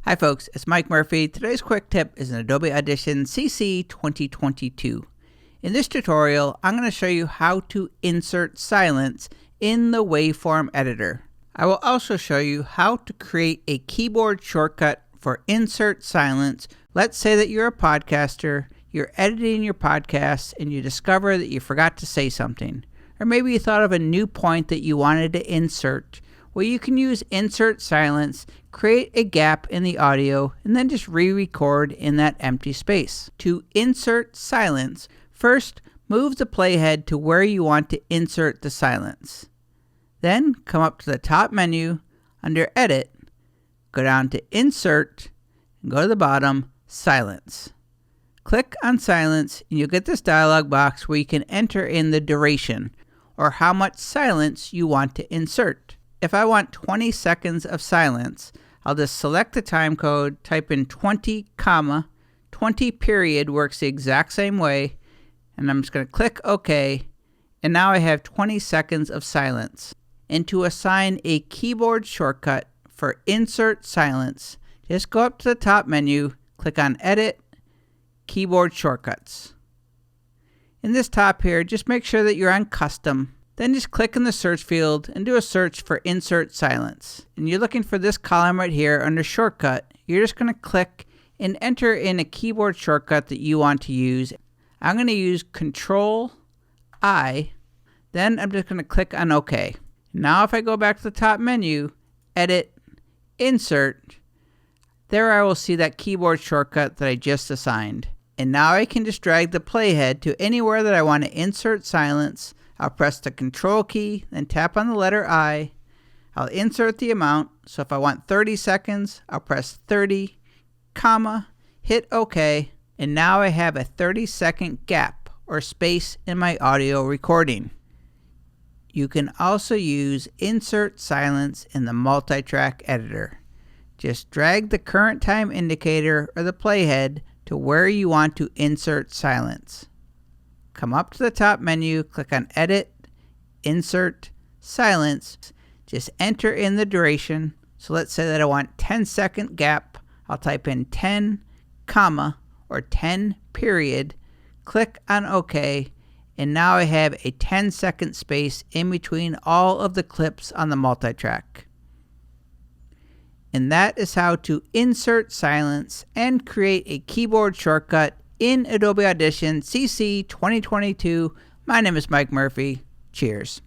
Hi folks, it's Mike Murphy. Today's quick tip is an Adobe Audition CC 2022. In this tutorial, I'm going to show you how to insert silence in the Waveform editor. I will also show you how to create a keyboard shortcut for insert silence. Let's say that you're a podcaster, you're editing your podcast, and you discover that you forgot to say something. Or maybe you thought of a new point that you wanted to insert. Well, you can use insert silence, create a gap in the audio, and then just re-record in that empty space. To insert silence, first move the playhead to where you want to insert the silence. Then come up to the top menu, under Edit, go down to Insert, and go to the bottom, Silence. Click on Silence, and you'll get this dialog box where you can enter in the duration, or how much silence you want to insert. If I want 20 seconds of silence, I'll just select the time code, type in 20, 20 period works the exact same way, and I'm just going to click OK, and now I have 20 seconds of silence. And to assign a keyboard shortcut for insert silence, just go up to the top menu, click on Edit, Keyboard Shortcuts. In this top here, just make sure that you're on Custom. Then just click in the search field and do a search for insert silence. And you're looking for this column right here under shortcut. You're just going to click and enter in a keyboard shortcut that you want to use. I'm going to use Control-I. Then I'm just going to click on OK. Now if I go back to the top menu, Edit, Insert, there I will see that keyboard shortcut that I just assigned. And now I can just drag the playhead to anywhere that I want to insert silence. I'll press the Control key, then tap on the letter I. I'll insert the amount. So if I want 30 seconds, I'll press 30, hit OK. And now I have a 30-second gap or space in my audio recording. You can also use Insert Silence in the Multitrack editor. Just drag the current time indicator or the playhead to where you want to insert silence. Come up to the top menu, click on Edit, Insert, Silence. Just enter in the duration. So let's say that I want 10-second gap. I'll type in 10, or 10 period. Click on OK. And now I have a 10-second space in between all of the clips on the Multitrack. And that is how to insert silence and create a keyboard shortcut in Adobe Audition CC 2022. My name is Mike Murphy. Cheers.